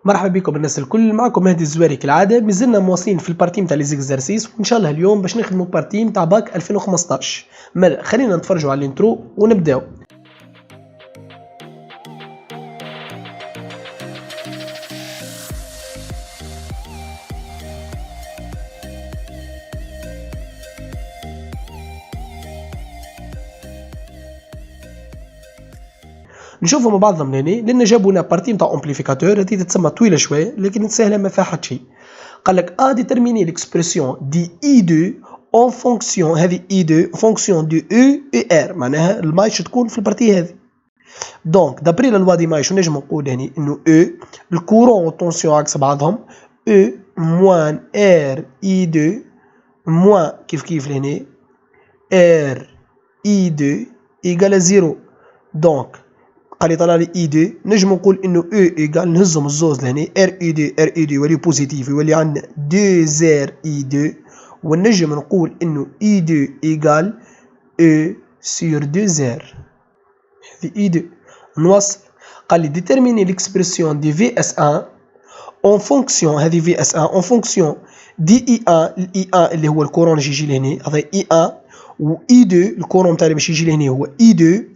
مرحبا بكم الناس الكل، معكم مهدي الزواري كالعاده. مازلنا مواصلين في البارتي نتاع لي زيكزارسيس، وان شاء الله اليوم باش نخدموا بارتي نتاع باك 2015. مالا خلينا نتفرجوا على الانترو ونبداو. نشوفوا مع بعضنا من هنا، لان جابوا لنا بارتي نتاع امبليفيكاتور. هذه تتسمى طويله شويه لكن سهله ما فيها حتى شيء. قال لك ديترميني ليكسبرسيون دي اي 2 اون فونكسيون، هذه اي 2 فونكسيون دو او اي ار، معناها الماي تكون في البارتي هذه. دونك دابري لا لوا دي ماي شنو نجم نقول هنا؟ انه او الكورون والطونسيون عكس بعضهم، او موان ار اي 2 موان كيف لهنا ار اي 2 ايكال 0. دونك قال لي طلع لي اي 2، نجم نقول انه او ايكال، نهزهم الزوز لهنا ار اي 2 يولي بوزيتيف، يولي عندنا 2 زير اي 2، ونجم نقول انه اي 2 ايكال او سور 2 زير. هذه اي 2. نوصل. قال لي ديترميني ليكسبرسيون دي في اس 1 اون فونكسيون، هذه في اس 1 اون فونكسيون دي اي 1، الاي 1 اللي هو الكورون اللي يجي لهنا هذا اي 1، و اي 2 الكورون تاعي باش يجي لهنا هو اي 2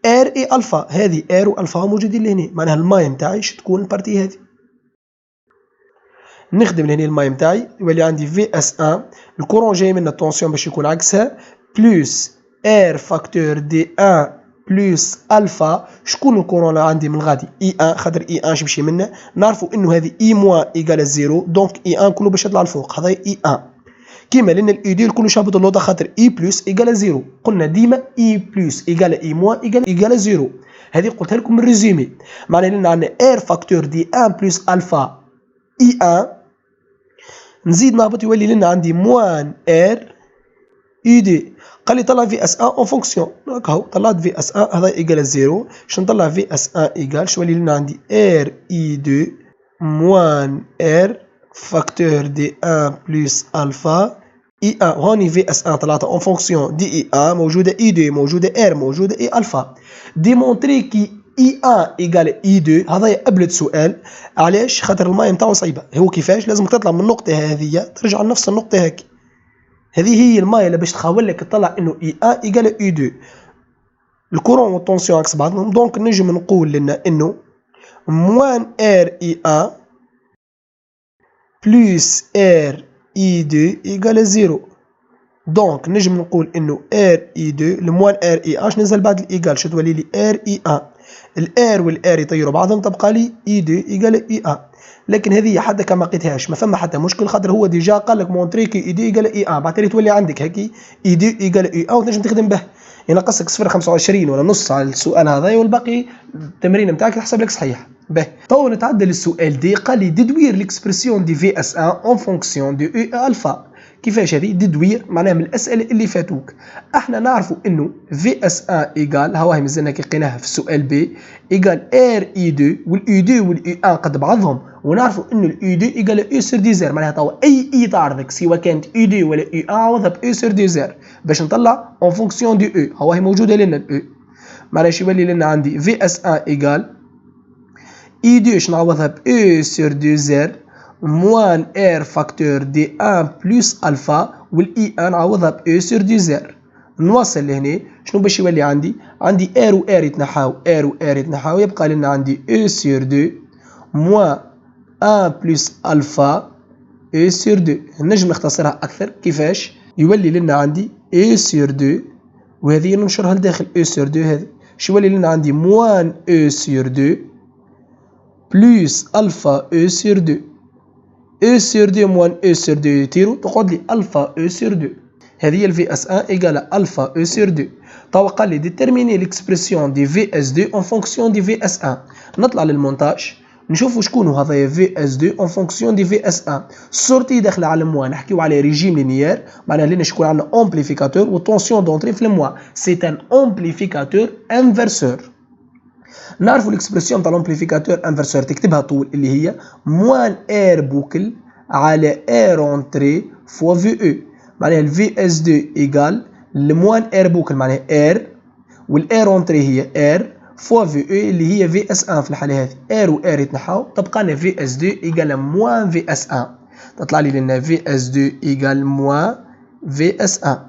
ار اي الفا. هذه ار والفا موجودين لهنا، معناها الماي نتاعي تكون البارتي هذه. نخدم لهنا الماي نتاعي، يولي عندي في اس 1 الكورون جاي من التونسيون باش يكون عكسها، بلوس ار فاكتور دي 1 بلوس الفا. شكون الكورون اللي عندي من غادي؟ اي 1، خاطر اي 1 يمشي منه، نعرفوا انه هذه اي موان ايكال 0، دونك اي 1 كله باش يطلع لفوق، هذا اي 1. كيما لان الاي 2 الكل شابط اللوطه، خاطر اي بلس ايكال 0. قلنا ديما اي بلس ايكال اي موان ايكال 0. هذه قلتها لكم من ريزومي، معناها لان عندنا ار فاكتور دي 1 بلس الفا اي 1، نزيد نهبط يولي لنا عندي موان ار اي 2. قال لي طلع في اس 1 اون فونكسيون، هاك هو طلعت في اس 1 هذا ايكال 0. باش نطلع في اس 1 ايكال شو يولي لنا عندي ار اي 2 موان ار فاكتور دي 1 بلس الفا اي 1. هوني في اس 1 طلعتها اون فونكسيون دي اي 1، موجوده اي 2، موجوده ار، موجوده اي الفا. ديمونطري كي اي 1 ايكال اي 2، هذا قبلت سؤال. علاش؟ خاطر الماي نتاعو صعيبه. هو كيفاش؟ لازم تطلع من النقطه هذه ترجع لنفس النقطه هاكي. هذه هي الماي اللي باش تخاول لك تطلع انه اي 1 ايكال اي 2. الكورون والطونسيون عكس بعضهم، دونك نجم نقول لنا انه موان ار اي 1 بلس ار اي 2 ايكال 0. دونك نجم نقول انه ار اي 2 الموان ار اي 1 ننزل بعد الايكال شو تولي لي ار اي 1. الار والار يطيروا بعضهم، تبقى لي اي 2 ايكال اي 1. لكن هذه حتى كما لقيتهاش ما فما حتى مشكل، خاطر هو ديجا قال لك مونطري كي اي 2 ايكال اي 1، بعد تولي عندك هكي اي 2 ايكال اي 1 وتنجم تخدم به. ينقصك 0.25 ولا نص على السؤال هذا، والباقي التمرين نتاعك تحسب لك صحيح. به تو نتعدى للسؤال دي. قال لي ديدوير ليكسبرسيون دي في اس 1 اون فونكسيون دو اي الفا. كيفاش هذه ديدوير؟ معناها من الاسئله اللي فاتوك. احنا نعرفوا انه في اس 1 ايكال، هواهي مازلنا كي لقيناها في السؤال بي، ايكال ار اي 2، والاي 2 والاي 1 قد بعضهم، ونعرفوا انه الاي 2 ايكال اي سور دي زير. معناها توا اي تعرضك سواء كانت اي 2 ولا اي 1 عوضها باي سور دي زير باش نطلع اون فونكسيون دو او. هواهي موجوده لنا الاو، معناها يولي لنا عندي في اس 1 ايكال اي 2 باش نعوضها باي سور دو زير موان ار فاكتور دي 1 بلس الفا، والاي 1 نعوضها باي سور دي زير. نوصل لهنا شنو باش يولي عندي؟ عندي ار و ار يتنحاو، ار و ار يتنحاو، يبقى لنا عندي اي سور 2 موان 1 بلس الفا اي سور 2. نجم نختصرها اكثر. كيفاش؟ يولي لنا عندي اي سور 2، وهذه ننشرها لداخل اي سور 2. هذه شو يولي لنا عندي؟ موان اي سور 2 بلس الفا اي سور 2. اي سور 2 موان اي سور 2 يطيروا، تقعد لي الفا اي سور 2. هذه هي الفي اس 1 ايكال الفا اي سور 2. توا قال لي ديترميني ليكسبرسيون دي في اس 2 اون فونكسيون دي في اس 1. نطلع للمونتاج نشوفوا شكون هذا في اس 2 اون فونكسيون دي في اس 1. السورتي داخله على الموا، نحكيو على ريجيم لينيير، معناها لنا شكون عندنا امبليفيكاتور وطونسيون دونتري في الموا. سي ان امبليفيكاتور انفرسور. نعرفوا الاكسبرسيون تاع الامبليفيكاتور انفرسور تكتبها طول، اللي هي موان ار بوكل على ار اونتري فوا في او. معناها الفي اس 2 ايكال الموان ار بوكل معناها ار، والار اونتري هي ار، فوا في او اللي هي في اس 1 في الحاله هذه. ار و ار يتنحاو تبقى لنا في اس 2 ايكال موان في اس 1. تطلع لي لنا في اس 2 ايكال موان في اس 1.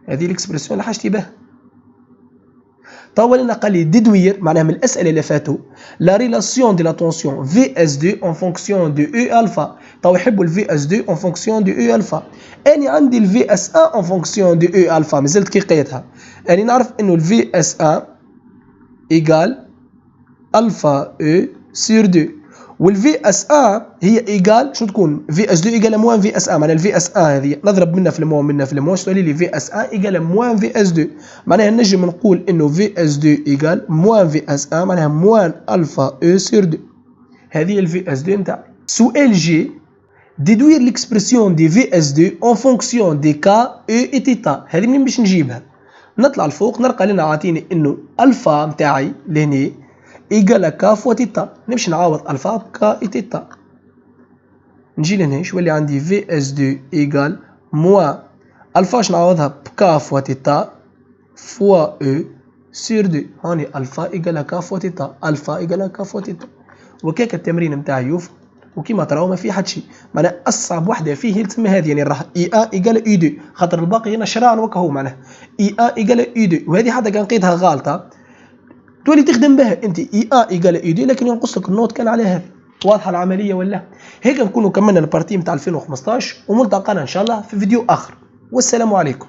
هذه الاكسبرسيون اللي حاجتي بها. طول لنا قال لي ديدوير معناها من الاسئله اللي فاتوا لا ريلاسيون دي لا تونسيون في اس 2 اون فونكسيون دو او الفا. تو يحبوا الفي اس 2 اون فونكسيون دو او الفا. اني عندي الفي اس 1 اون فونكسيون دو او الفا مازلت كي لقيتها. اني نعرف انه الفي اس 1 ايكال الفا او سير 2 والفي اس 1 هي ايكال شنو تكون في اس 2 ايكال موان في اس 1 معناها الفي اس 1 هذه نضرب منها في الموان منها في الموان تولي لي في اس 1 ايكال موان في اس 2 معناها نجم نقول انه في اس 2 ايكال موان في اس 1 معناها موان الفا او سير 2. هذه الفي اس 2 نتاعي. سؤال جي ديدوير ليكسبرسيون دي في اس 2 اون فونكسيون دي كا او اي تيتا. هذه منين باش نجيبها؟ نطلع لفوق نلقى لنا عاطيني انه الفا نتاعي لهني ايكال كا فوا تيتا. نمشي نعوض الفا بكا اي تيتا. نجي لهنا شو اللي عندي في اس 2 ايكال موان الفا باش نعوضها بكا فوا تيتا فوا او سير 2. هاني الفا ايكال كا فوا تيتا. الفا ايكال كا فوا تيتا. وكاك التمرين نتاعي يوفى. وكيما تراو ما فيه حد شيء. معناها اصعب وحده فيه هي تسمى هذه يعني راح اي 1 ايكال اي 2 خاطر الباقي هنا شراعا وكهو معناها اي 1 ايكال اي 2 وهذه حتى كان لقيتها غالطه تولي تخدم بها انت اي 1 ايكال اي 2 لكن ينقص لك النوت كان على هذه. واضحه العمليه ولا؟ هيك نكونوا كملنا البارتي نتاع 2015 وملتقانا ان شاء الله في فيديو اخر والسلام عليكم.